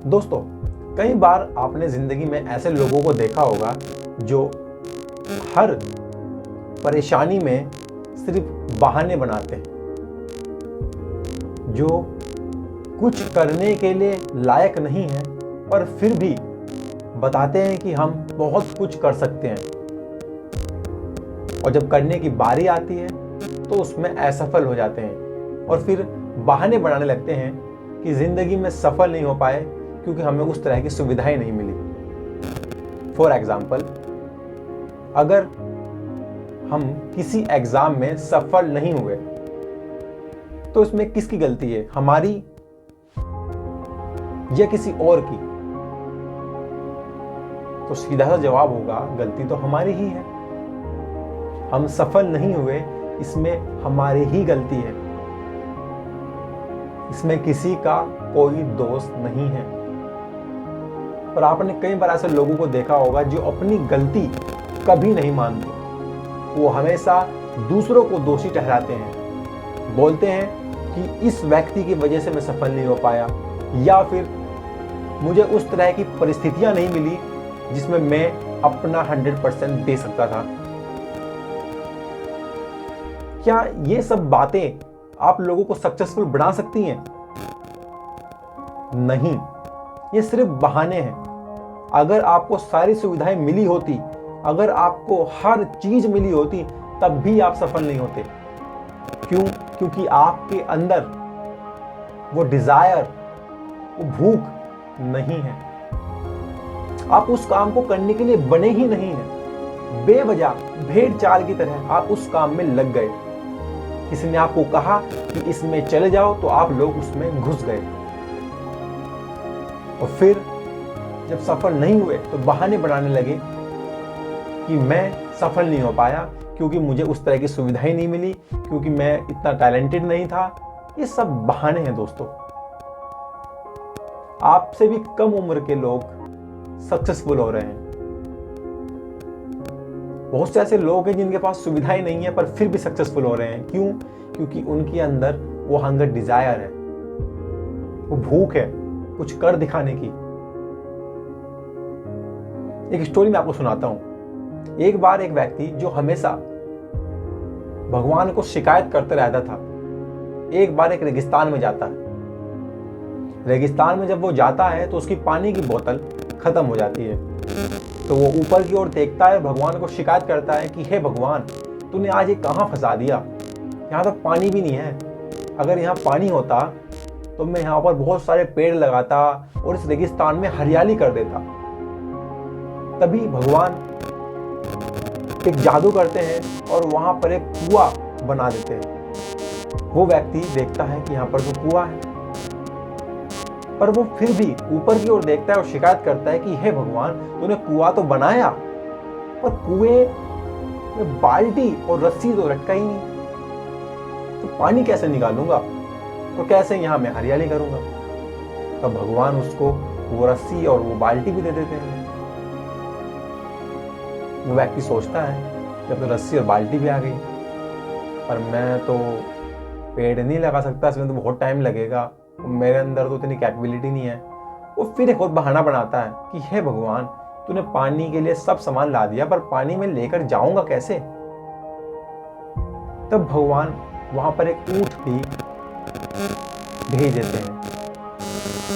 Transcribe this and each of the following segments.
दोस्तों, कई बार आपने जिंदगी में ऐसे लोगों को देखा होगा जो हर परेशानी में सिर्फ बहाने बनाते हैं, जो कुछ करने के लिए लायक नहीं है पर फिर भी बताते हैं कि हम बहुत कुछ कर सकते हैं, और जब करने की बारी आती है तो उसमें असफल हो जाते हैं और फिर बहाने बनाने लगते हैं कि जिंदगी में सफल नहीं हो पाए क्योंकि हमें उस तरह की सुविधाएं नहीं मिली। फॉर एग्जाम्पल, अगर हम किसी एग्जाम में सफल नहीं हुए तो इसमें किसकी गलती है, हमारी या किसी और की? तो सीधा सा जवाब होगा, गलती तो हमारी ही है। हम सफल नहीं हुए, इसमें हमारी ही गलती है, इसमें किसी का कोई दोष नहीं है। पर आपने कई बार ऐसे लोगों को देखा होगा जो अपनी गलती कभी नहीं मानते, वो हमेशा दूसरों को दोषी ठहराते हैं, बोलते हैं कि इस व्यक्ति की वजह से मैं सफल नहीं हो पाया, या फिर मुझे उस तरह की परिस्थितियां नहीं मिली जिसमें मैं अपना 100% दे सकता था। क्या ये सब बातें आप लोगों को सक्सेसफुल बना सकती हैं? नहीं, ये सिर्फ बहाने हैं। अगर आपको सारी सुविधाएं मिली होती, अगर आपको हर चीज मिली होती, तब भी आप सफल नहीं होते। क्यों? क्योंकि आपके अंदर वो डिजायर, वो भूख नहीं है। आप उस काम को करने के लिए बने ही नहीं हैं। बेवजह भेड़ चाल की तरह आप उस काम में लग गए। किसी ने आपको कहा कि इसमें चले जाओ तो आप लोग उसमें घुस गए, और फिर जब सफल नहीं हुए तो बहाने बनाने लगे कि मैं सफल नहीं हो पाया क्योंकि मुझे उस तरह की सुविधाएं नहीं मिली, क्योंकि मैं इतना टैलेंटेड नहीं था। ये सब बहाने हैं दोस्तों। आपसे भी कम उम्र के लोग सक्सेसफुल हो रहे हैं। बहुत से ऐसे लोग हैं जिनके पास सुविधाएं नहीं है पर फिर भी सक्सेसफुल हो रहे हैं। क्यों? क्योंकि उनके अंदर वो हंगर, डिजायर है, वो भूख है कुछ कर दिखाने की। एक स्टोरी मैं आपको सुनाता हूं। एक बार एक व्यक्ति जो हमेशा भगवान को शिकायत करते रहता था, एक बार एक रेगिस्तान में जाता है। रेगिस्तान में जब वो जाता है तो उसकी पानी की बोतल खत्म हो जाती है। तो वो ऊपर की ओर देखता है, भगवान को शिकायत करता है कि हे भगवान, तूने आज ये कहाँ फंसा दिया, यहाँ तो पानी भी नहीं है। अगर यहाँ पानी होता तो मैं यहाँ पर बहुत सारे पेड़ लगाता और इस रेगिस्तान में हरियाली कर देता। तभी भगवान एक जादू करते हैं और वहां पर एक कुआं बना देते हैं। वो व्यक्ति देखता है कि यहाँ पर तो कुआं है, पर वो फिर भी ऊपर की ओर देखता है और शिकायत करता है कि हे भगवान, तूने कुआं तो बनाया पर कुएं में बाल्टी और रस्सी तो लटका ही नहीं, तो पानी कैसे निकालूंगा और कैसे यहाँ मैं हरियाली करूंगा? तब भगवान उसको वो रस्सी और वो बाल्टी भी दे देते हैं। वो व्यक्ति सोचता है जब तो रस्सी और बाल्टी भी आ गई, पर मैं तो पेड़ नहीं लगा सकता, इसमें तो बहुत टाइम लगेगा, मेरे अंदर तो इतनी कैपेबिलिटी नहीं है। वो फिर एक और बहाना बनाता है कि हे भगवान, तूने पानी के लिए सब सामान ला दिया पर पानी में लेकर जाऊंगा कैसे? तब भगवान वहां पर एक ऊंट भी भेज देते हैं।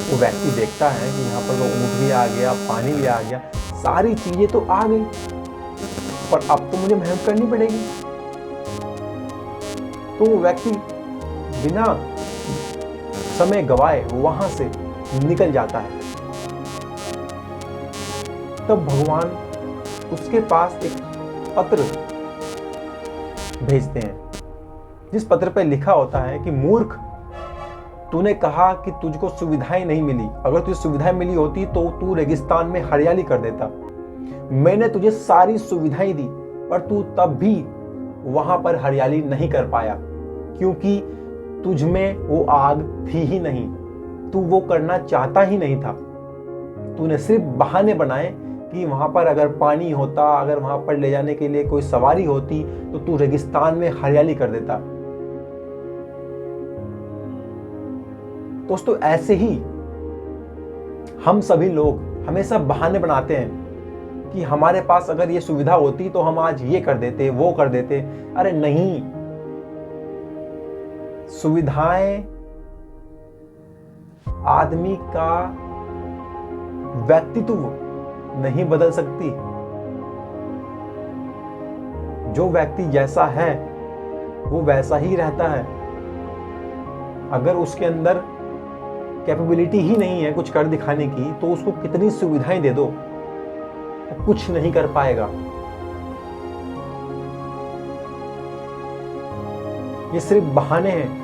वो व्यक्ति देखता है कि यहाँ पर तो ऊंट भी आ गया, पानी भी आ गया, सारी चीजें तो आ गई, पर अब तो मुझे मेहनत करनी पड़ेगी। तो वो व्यक्ति बिना समय गवाए वहां से निकल जाता है। तब भगवान उसके पास एक पत्र भेजते हैं, जिस पत्र पर लिखा होता है कि मूर्ख, तूने कहा कि तुझको सुविधाएं नहीं मिली, अगर तुझे सुविधाएं मिली होती तो तू रेगिस्तान में हरियाली कर देता। मैंने तुझे सारी सुविधाएं दी पर तू तब भी वहां पर हरियाली नहीं कर पाया, क्योंकि तुझ में वो आग थी ही नहीं, तू वो करना चाहता ही नहीं था। तूने सिर्फ बहाने बनाए कि वहाँ पर अगर पानी होता, अगर वहाँ पर ले जाने के लिए कोई सवारी होती, तो तू रेगिस्तान में हरियाली कर देता। दोस्तों, ऐसे ही हम सभी लोग हमेशा बहाने बनाते हैं कि हमारे पास अगर ये सुविधा होती तो हम आज ये कर देते, वो कर देते। अरे नहीं, सुविधाएं आदमी का व्यक्तित्व नहीं बदल सकती। जो व्यक्ति जैसा है वो वैसा ही रहता है। अगर उसके अंदर कैपेबिलिटी ही नहीं है कुछ कर दिखाने की, तो उसको कितनी सुविधाएं दे दो, वो कुछ नहीं कर पाएगा। ये सिर्फ बहाने हैं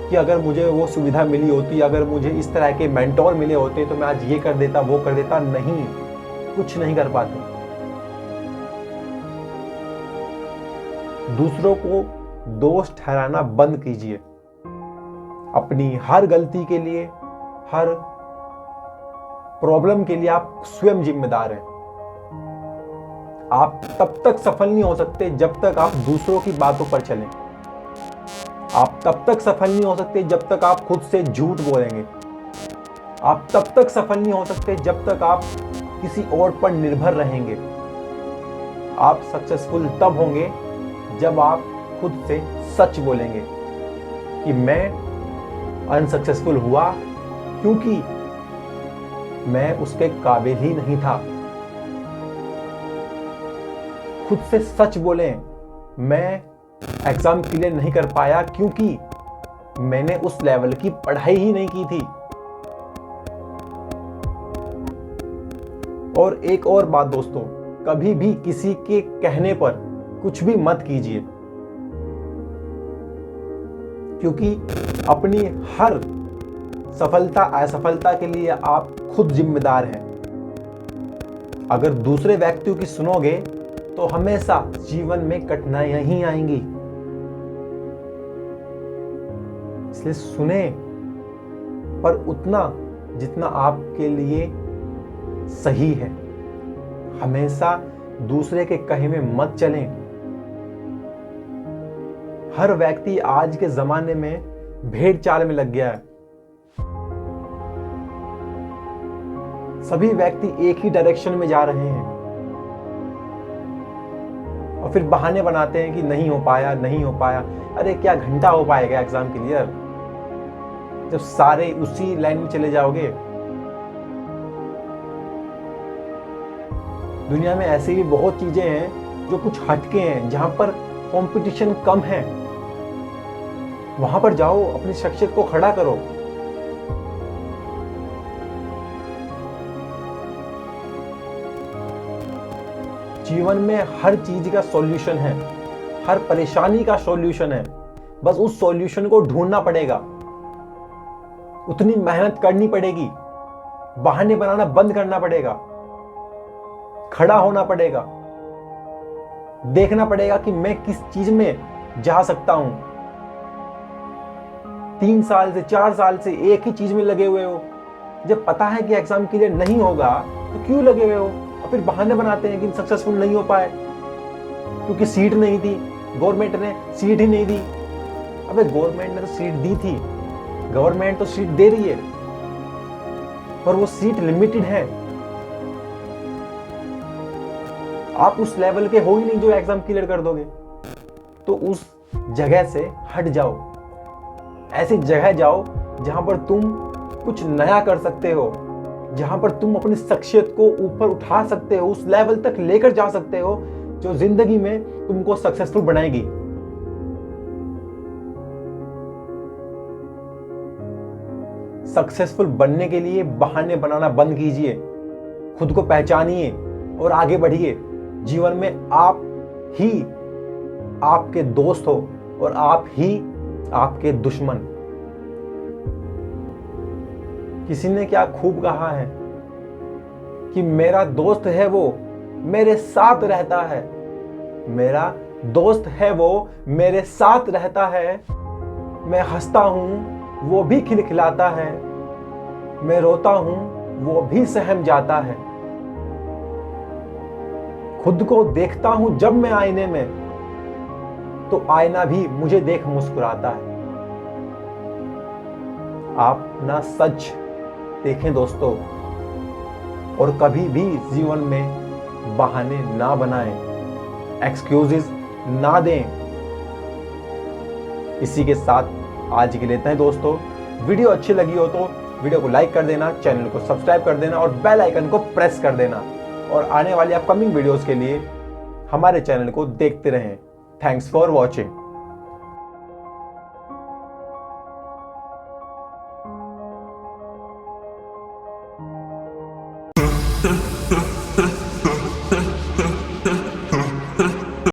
कि अगर मुझे वो सुविधा मिली होती, अगर मुझे इस तरह के मेंटोर मिले होते, तो मैं आज ये कर देता, वो कर देता। नहीं, कुछ नहीं कर पाते। दूसरों को दोष ठहराना बंद कीजिए। अपनी हर गलती के लिए, हर प्रॉब्लम के लिए आप स्वयं जिम्मेदार हैं। आप तब तक सफल नहीं हो सकते जब तक आप दूसरों की बातों पर चलें। आप तब तक सफल नहीं हो सकते जब तक आप खुद से झूठ बोलेंगे। आप तब तक सफल नहीं हो सकते जब तक आप किसी और पर निर्भर रहेंगे। आप सक्सेसफुल तब होंगे जब आप खुद से सच बोलेंगे कि मैं अनसक्सेसफुल हुआ क्योंकि मैं उसके काबिल ही नहीं था। खुद से सच बोलें, मैं एग्जाम क्लियर नहीं कर पाया क्योंकि मैंने उस लेवल की पढ़ाई ही नहीं की थी। और एक और बात दोस्तों, कभी भी किसी के कहने पर कुछ भी मत कीजिए, क्योंकि अपनी हर सफलता असफलता के लिए आप खुद जिम्मेदार हैं। अगर दूसरे व्यक्तियों की सुनोगे तो हमेशा जीवन में कठिनाइयां ही आएंगी। इसलिए सुने, पर उतना जितना आपके लिए सही है। हमेशा दूसरे के कहे में मत चलें। हर व्यक्ति आज के जमाने में भेड़ चाल में लग गया है। सभी व्यक्ति एक ही डायरेक्शन में जा रहे हैं और फिर बहाने बनाते हैं कि नहीं हो पाया, नहीं हो पाया। अरे क्या घंटा हो पाएगा एग्जाम क्लियर, जब सारे उसी लाइन में चले जाओगे। दुनिया में ऐसी भी बहुत चीजें हैं जो कुछ हटके हैं, जहां पर कंपटीशन कम है। वहां पर जाओ, अपनी शख्सियत को खड़ा करो। जीवन में हर चीज का सॉल्यूशन है, हर परेशानी का सॉल्यूशन है। बस उस सॉल्यूशन को ढूंढना पड़ेगा, उतनी मेहनत करनी पड़ेगी, बहाने बनाना बंद करना पड़ेगा, खड़ा होना पड़ेगा, देखना पड़ेगा कि मैं किस चीज में जा सकता हूं। 3 साल से 4 साल से एक ही चीज में लगे हुए हो, जब पता है कि एग्जाम क्लियर नहीं होगा तो क्यों लगे हुए हो? और फिर बहाने बनाते हैं कि सक्सेसफुल नहीं हो पाए क्योंकि सीट नहीं थी, गवर्नमेंट ने सीट ही नहीं दी। अबे गवर्नमेंट ने तो सीट दी थी, गवर्नमेंट तो सीट दे रही है, पर वो सीट लिमिटेड है। आप उस लेवल के हो ही नहीं जो एग्जाम क्लियर कर दोगे। तो उस जगह से हट जाओ, ऐसी जगह जाओ जहां पर तुम कुछ नया कर सकते हो, जहां पर तुम अपनी शख्सियत को ऊपर उठा सकते हो, उस लेवल तक लेकर जा सकते हो जो जिंदगी में तुमको सक्सेसफुल बनाएगी। सक्सेसफुल बनने के लिए बहाने बनाना बंद कीजिए, खुद को पहचानिए और आगे बढ़िए। जीवन में आप ही आपके दोस्त हो और आप ही आपके दुश्मन। किसी ने क्या खूब कहा है कि मेरा दोस्त है वो मेरे साथ रहता है, मेरा दोस्त है वो मेरे साथ रहता है। मैं हंसता हूं वो भी खिलखिलाता है, मैं रोता हूं वो भी सहम जाता है। खुद को देखता हूं जब मैं आईने में, तो आईना भी मुझे देख मुस्कुराता है। आप ना सच देखें दोस्तों, और कभी भी जीवन में बहाने ना बनाएं, एक्सक्यूजेस ना दें। इसी के साथ आज के लिए इतना ही दोस्तों। वीडियो अच्छी लगी हो तो वीडियो को लाइक कर देना, चैनल को सब्सक्राइब कर देना और बेल आइकन को प्रेस कर देना। और आने वाली अपकमिंग वीडियोस के लिए हमारे चैनल को देखते रहें। Thanks for watching.